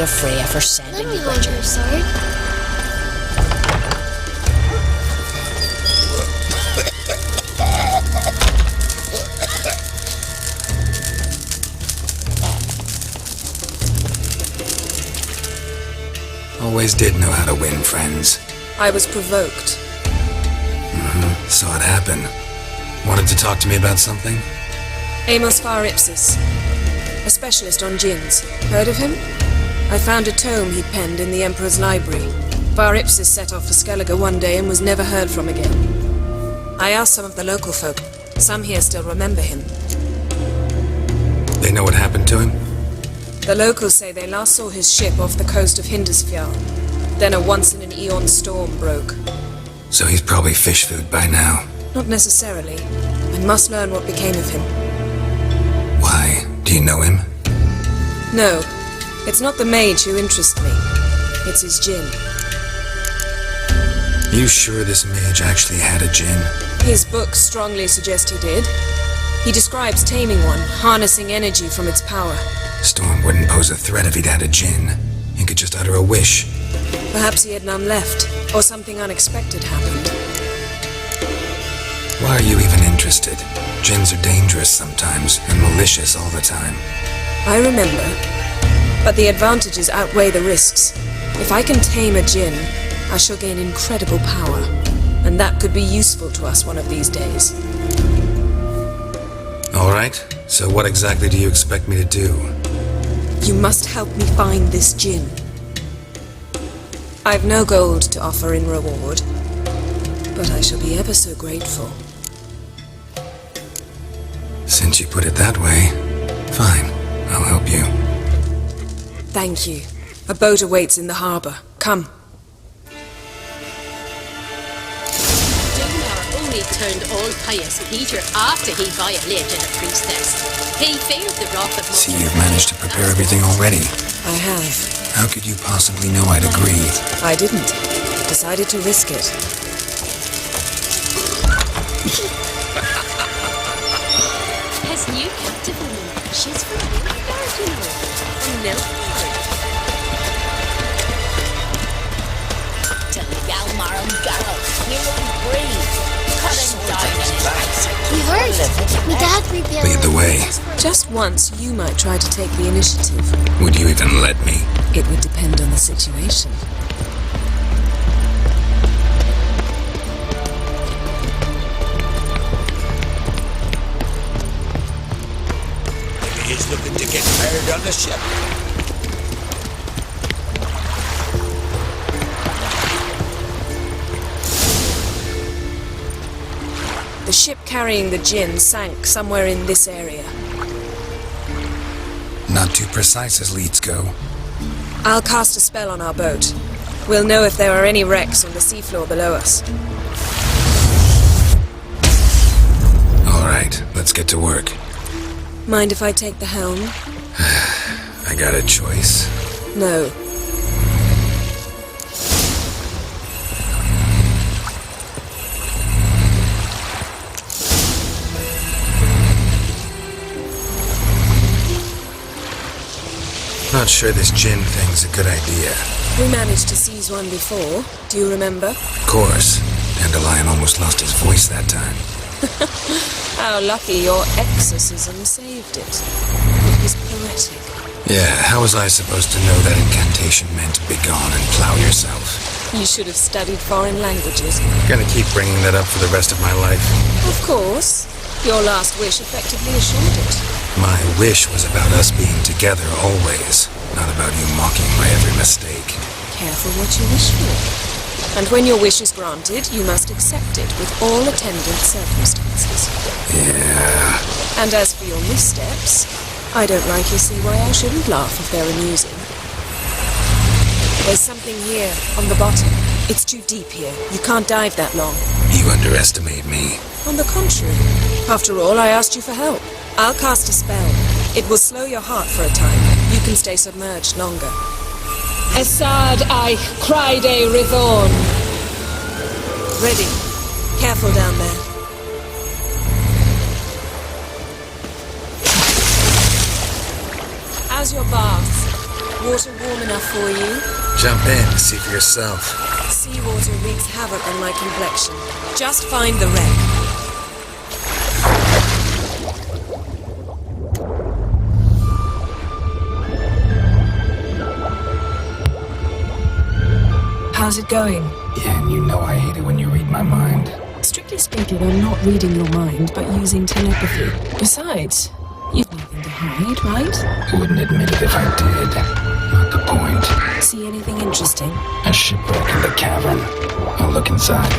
Freya for sending me Bridger. Sorry. Always did know how to win friends. I was provoked. Saw it happen. Wanted to talk to me about something? Amos Var Ipsis, a specialist on jinns. Heard of him? I found a tome he'd penned in the Emperor's library. Var Ipsis set off for Skellige one day and was never heard from again. I asked some of the local folk. Some here still remember him. They know what happened to him? The locals say they last saw his ship off the coast of Hindisfjall. Then a once-in-an-eon storm broke. So he's probably fish food by now. Not necessarily. I must learn what became of him. Why? Do you know him? No. It's not the mage who interests me. It's his jinn. You sure this mage actually had a jinn? His books strongly suggest he did. He describes taming one, harnessing energy from its power. Storm wouldn't pose a threat if he'd had a jinn. He could just utter a wish. Perhaps he had none left, or something unexpected happened. Why are you even interested? Jinns are dangerous sometimes, and malicious all the time. I remember. But the advantages outweigh the risks. If I can tame a jinn, I shall gain incredible power. And that could be useful to us one of these days. Alright, so what exactly do you expect me to do? You must help me find this jinn. I've no gold to offer in reward, but I shall be ever so grateful. Since you put it that way, fine, I'll help you. Thank you. A boat awaits in the harbor. Come. Only turned all pious Peter after he violated a priestess. He feared the wrath of... See, you've managed to prepare everything already. I have. How could you possibly know I'd agree? I didn't. Decided to risk it. His new captive woman. She's from Yennefer, you know. No. To Galmarum Garrow, you won't breathe. Cut him down in his face. We heard. My dad prepared. Lead the way. Just once, you might try to take the initiative. Would you even let me? It would depend on the situation. Maybe he's looking to get married on the ship. The ship carrying the jinn sank somewhere in this area. Not too precise as leads go. I'll cast a spell on our boat. We'll know if there are any wrecks on the seafloor below us. Alright, let's get to work. Mind if I take the helm? I got a choice. No. Not sure this jinn thing's a good idea. We managed to seize one before. Do you remember? Of course. Dandelion almost lost his voice that time. How lucky your exorcism saved it. It was poetic. Yeah, how was I supposed to know that incantation meant begone and plow yourself? You should have studied foreign languages. Gonna keep bringing that up for the rest of my life. Of course. Your last wish effectively assured it. My wish was about us being together always, not about you mocking my every mistake. Careful what you wish for. And when your wish is granted, you must accept it with all attendant circumstances. Yeah. And as for your missteps, I don't rightly see why I shouldn't laugh if they're amusing. There's something here, on the bottom. It's too deep here. You can't dive that long. You underestimate me. On the contrary. After all, I asked you for help. I'll cast a spell. It will slow your heart for a time. You can stay submerged longer. Esad I Cryde Rithorn. Ready. Careful down there. How's your bath? Water warm enough for you? Jump in, see for yourself. Seawater wreaks havoc on my complexion. Just find the wreck. How's it going? Yeah, and you know I hate it when you read my mind. Strictly speaking, I'm not reading your mind, but using telepathy. Besides, you've nothing to hide, right? Wouldn't admit it if I did. Not the point. See anything interesting? A shipwreck in the cavern. I'll look inside.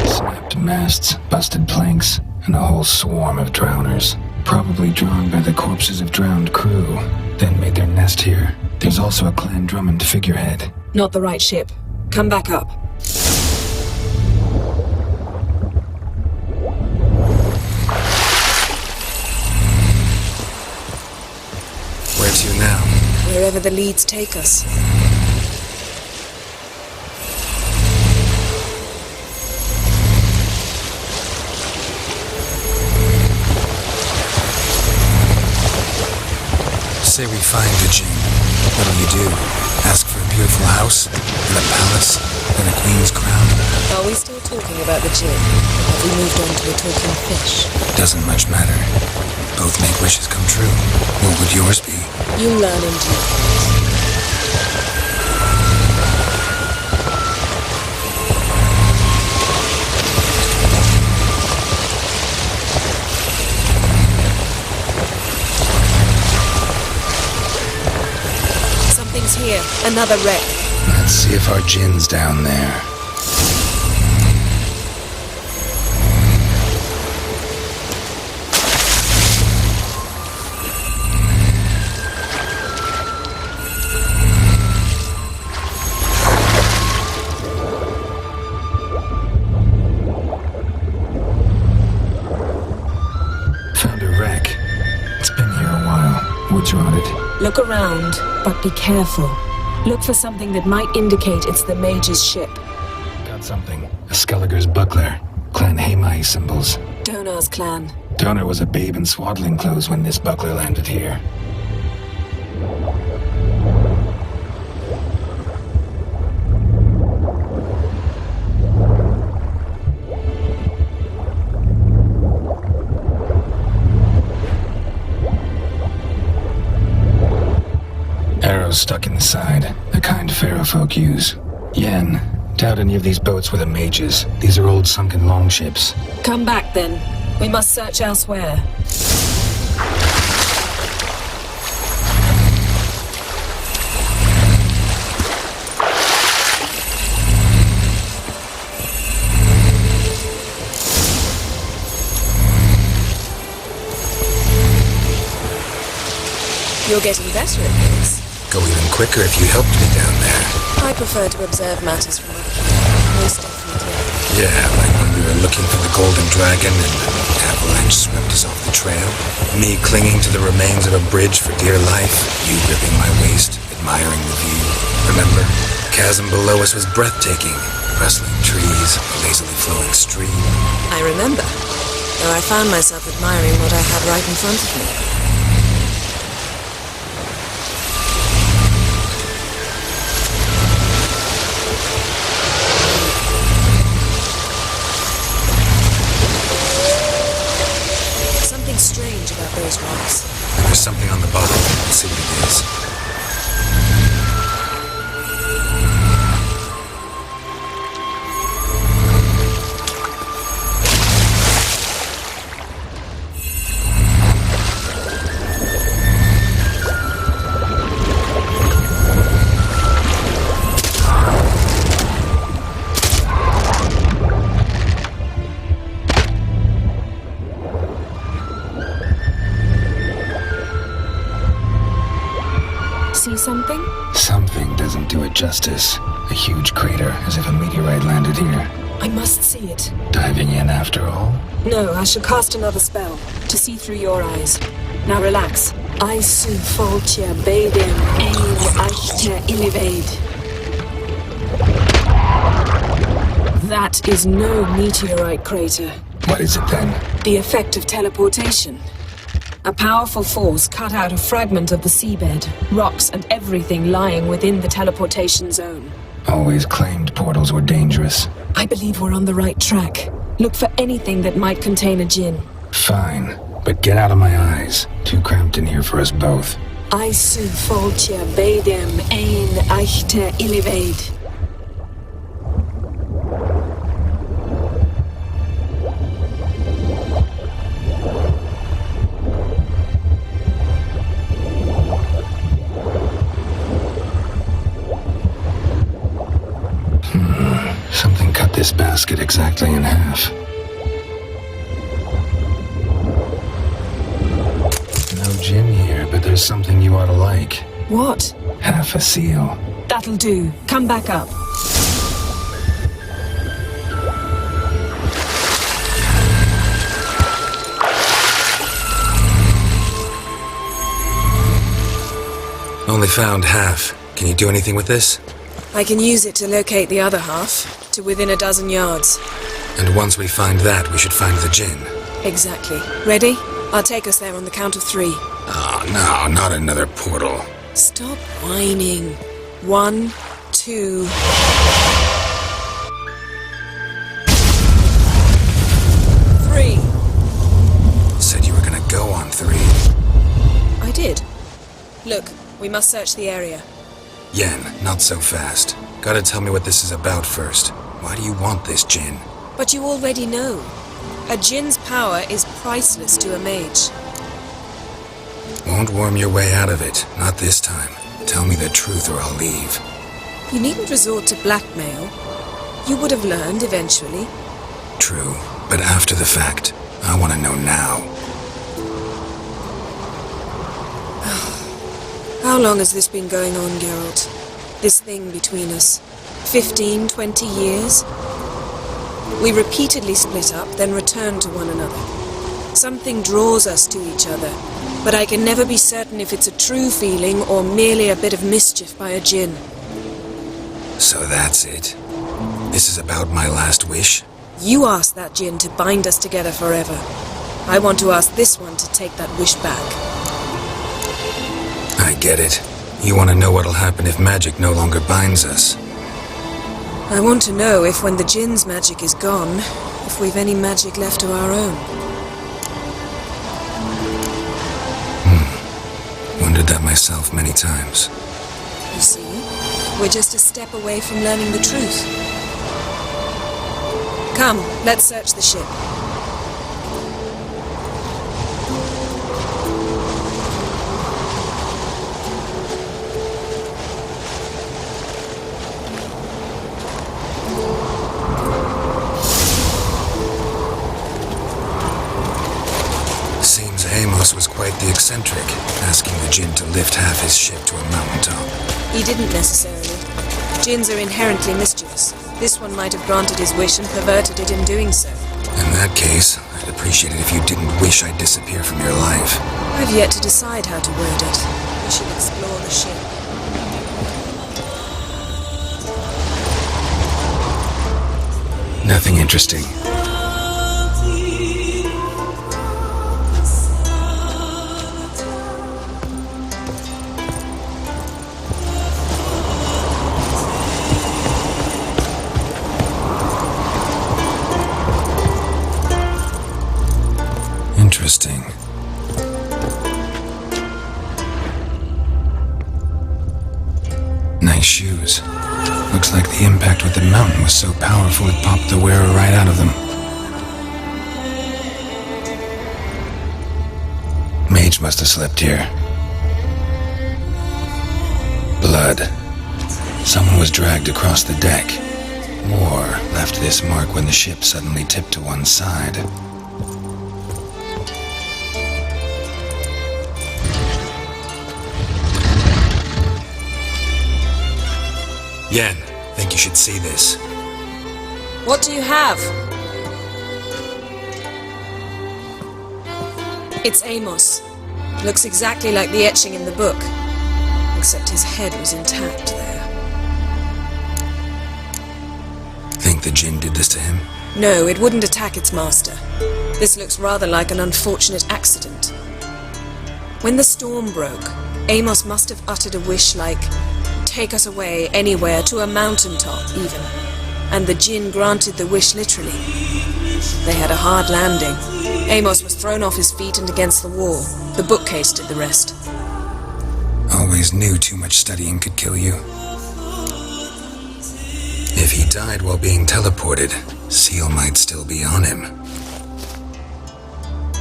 Snapped masts, busted planks, and a whole swarm of drowners. Probably drawn by the corpses of drowned crew, then made their nest here. There's also a Clan Drummond figurehead. Not the right ship. Come back up. Where to now? Wherever the leads take us. Say we find the jinn. What'll you do? Ask for a beautiful house? And a palace? And a queen's crown? Are we still talking about the jinn? Have we moved on to a talking fish? Doesn't much matter. Both make wishes come true. What would yours be? You learn in due course. Something's here. Another wreck. Let's see if our jinn's down there. Found a wreck. It's been here a while. What's on it? Look around, but be careful. Look for something that might indicate it's the mage's ship. Got something. A Skelliger's buckler. Clan Hamai symbols. Donar's clan. Donar was a babe in swaddling clothes when this buckler landed here. Arrows stuck in the side, the kind pharaoh folk use. Yen, doubt any of these boats were the mages. These are old sunken longships. Come back then. We must search elsewhere. You're getting better at this. Go even quicker if you helped me down there. I prefer to observe matters from up here. Most definitely. Yeah, like when we were looking for the golden dragon and an avalanche swept us off the trail. Me clinging to the remains of a bridge for dear life. You gripping my waist, admiring the view. Remember? The chasm below us was breathtaking. Rustling trees, a lazily flowing stream. I remember. Though I found myself admiring what I had right in front of me. Strange about those rocks. There's something on the bottom. Let's see what it is. See something? Something doesn't do it justice. A huge crater, as if a meteorite landed here. I must see it. Diving in after all? No, I shall cast another spell to see through your eyes. Now relax. Aisu foltia beidem ein achter illivade. That is no meteorite crater. What is it then? The effect of teleportation. A powerful force cut out a fragment of the seabed, rocks and everything lying within the teleportation zone. Always claimed portals were dangerous. I believe we're on the right track. Look for anything that might contain a jinn. Fine, but get out of my eyes. Too cramped in here for us both. Isu foltja beidem ein echte illivaid. Something cut this basket exactly in half. No jinn here, but there's something you ought to like. What? Half a seal. That'll do. Come back up. Only found half. Can you do anything with this? I can use it to locate the other half, to within a dozen yards. And once we find that, we should find the jinn. Exactly. Ready? I'll take us there on the count of 3. Oh, no, not another portal. Stop whining. 1, 2... Said you were gonna go on 3. I did. Look, we must search the area. Yen, not so fast. Gotta tell me what this is about first. Why do you want this jinn? But you already know. A jinn's power is priceless to a mage. Won't worm your way out of it. Not this time. Tell me the truth or I'll leave. You needn't resort to blackmail. You would have learned eventually. True, but after the fact. I want to know now. How long has this been going on, Geralt? This thing between us? 15, 20 years? We repeatedly split up, then return to one another. Something draws us to each other, but I can never be certain if it's a true feeling or merely a bit of mischief by a jinn. So that's it. This is about my last wish? You asked that jinn to bind us together forever. I want to ask this one to take that wish back. I get it. You want to know what'll happen if magic no longer binds us. I want to know if when the jinn's magic is gone, if we've any magic left of our own. Wondered that myself many times. You see, we're just a step away from learning the truth. Come, let's search the ship. Seems Amos was quite the eccentric, asking the jinn to lift half his ship to a mountaintop. He didn't necessarily. Jinns are inherently mischievous. This one might have granted his wish and perverted it in doing so. In that case, I'd appreciate it if you didn't wish I'd disappear from your life. I've yet to decide how to word it. We should explore the ship. Nothing interesting. Interesting. Nice shoes. Looks like the impact with the mountain was so powerful it popped the wearer right out of them. Mage must have slept here. Blood. Someone was dragged across the deck. War left this mark when the ship suddenly tipped to one side. Yen, think you should see this. What do you have? It's Amos. Looks exactly like the etching in the book. Except his head was intact there. Think the jinn did this to him? No, it wouldn't attack its master. This looks rather like an unfortunate accident. When the storm broke, Amos must have uttered a wish like, "Take us away, anywhere, to a mountaintop, even." And the jinn granted the wish literally. They had a hard landing. Amos was thrown off his feet and against the wall. The bookcase did the rest. Always knew too much studying could kill you. If he died while being teleported, Seal might still be on him.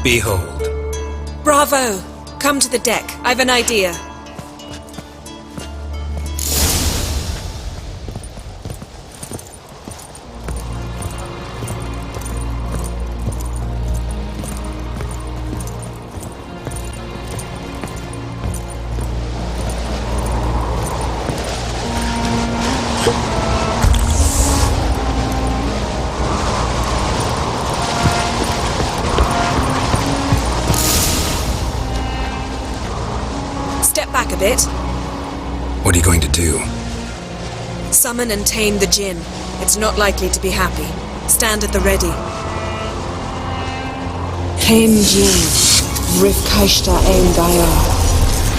Behold. Bravo! Come to the deck. I've an idea. Back a bit. What are you going to do? Summon and tame the jinn. It's not likely to be happy. Stand at the ready. Tame jinn. Rif kaishta ein gaia.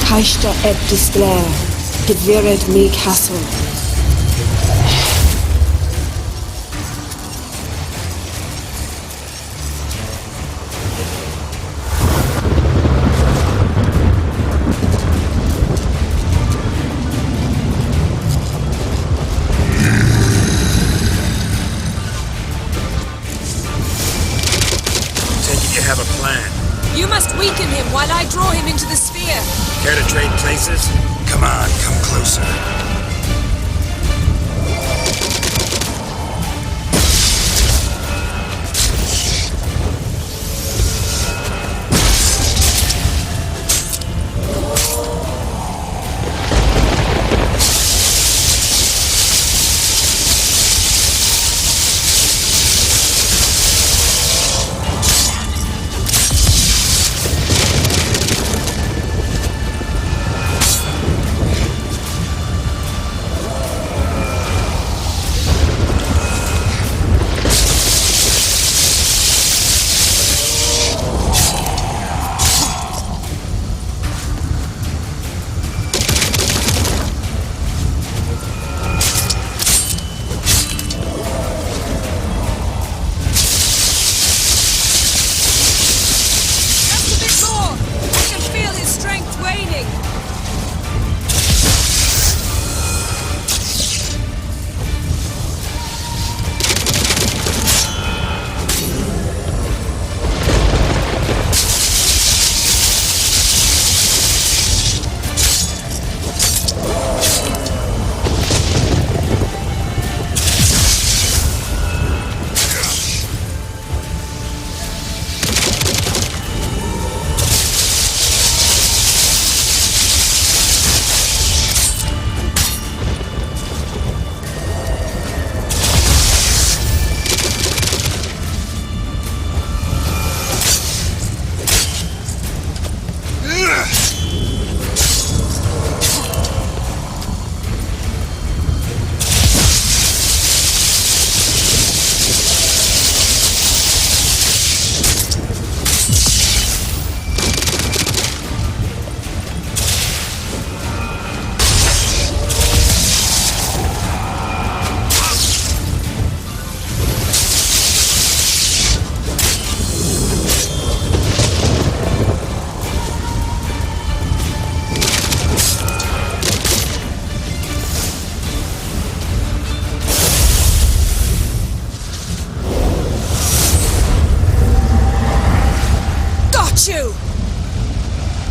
Kaishta et disglair. Gevired me castle. Have a plan. You must weaken him while I draw him into the sphere. Care to trade places? Come on, come closer.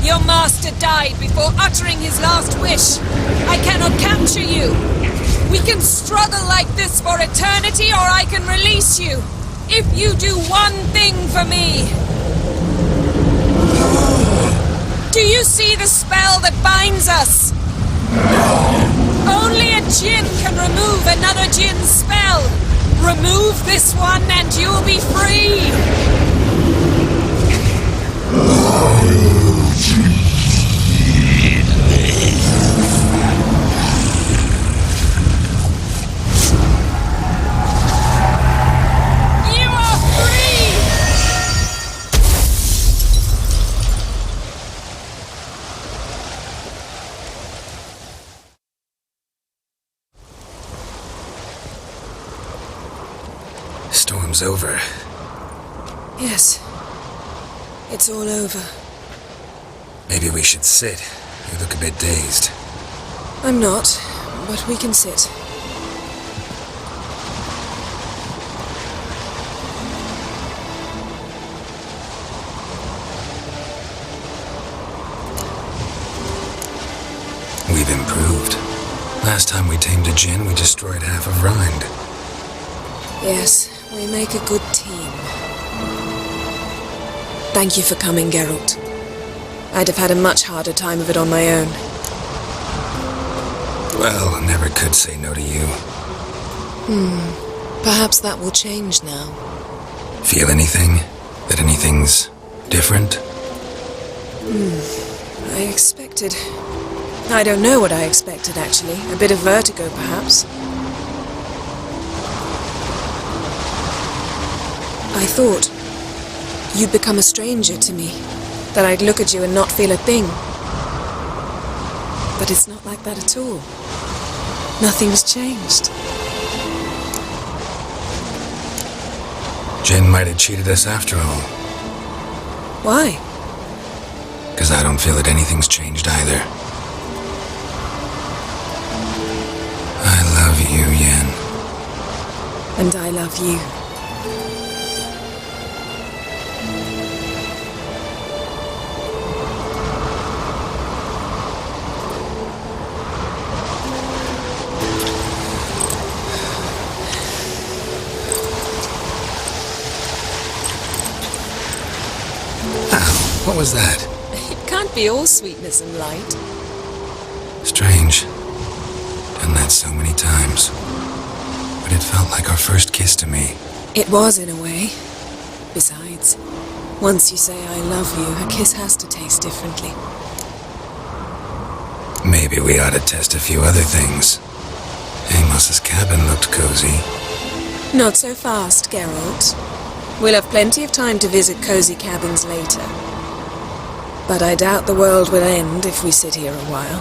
Your master died before uttering his last wish. I cannot capture you. We can struggle like this for eternity, or I can release you. If you do one thing for me. Do you see the spell that binds us? Only a jinn can remove another jinn's spell. Remove this one and you'll be free. You are free! storm's over. Yes. It's all over. Maybe we should sit. You look a bit dazed. I'm not, but we can sit. We've improved. Last time we tamed a jinn, we destroyed half of Rind. Yes, we make a good team. Thank you for coming, Geralt. I'd have had a much harder time of it on my own. Well, I never could say no to you. Perhaps that will change now. Feel anything? That anything's different? I expected... I don't know what I expected, actually. A bit of vertigo, perhaps. I thought you'd become a stranger to me, that I'd look at you and not feel a thing. But it's not like that at all. Nothing's changed. Jinn might have cheated us after all. Why? Because I don't feel that anything's changed either. I love you, Yen. And I love you. What was that? It can't be all sweetness and light. Strange. Done that so many times. But it felt like our first kiss to me. It was, in a way. Besides, once you say I love you, a kiss has to taste differently. Maybe we ought to test a few other things. Amos's cabin looked cozy. Not so fast, Geralt. We'll have plenty of time to visit cozy cabins later. But I doubt the world will end if we sit here a while.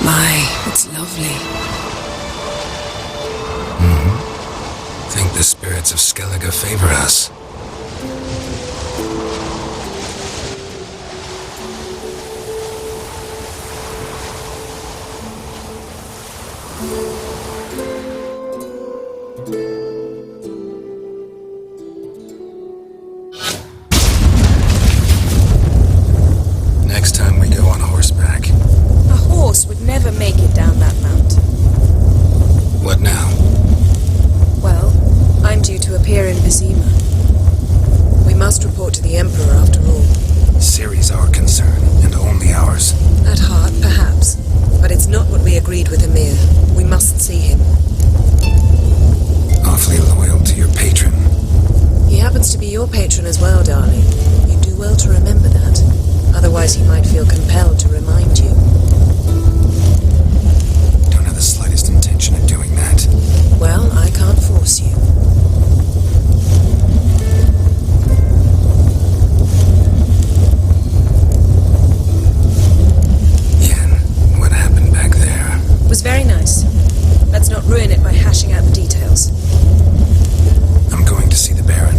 My, it's lovely. Think the spirits of Skellige favor us. Next time we go on horseback. A horse would never make it down that mountain. What now? Well, I'm due to appear in Vizima. We must report to the Emperor after all. Ciri's our concern, and only ours. At heart, perhaps. But it's not what we agreed with Emir. We must see him. Awfully loyal to your patron. He happens to be your patron as well, darling. You do well to remember that. Otherwise he might feel compelled to remind you. Don't have the slightest intention of doing that. Well, I can't force you. Yen, what happened back there? It was very nice. Let's not ruin it by hashing out the details. I'm going to see the Baron.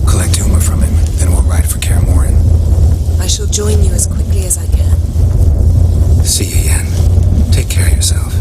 Collect Uma from him, then we'll ride for Kaer Morhen. I shall join you as quickly as I can. See you, Yen. Take care of yourself.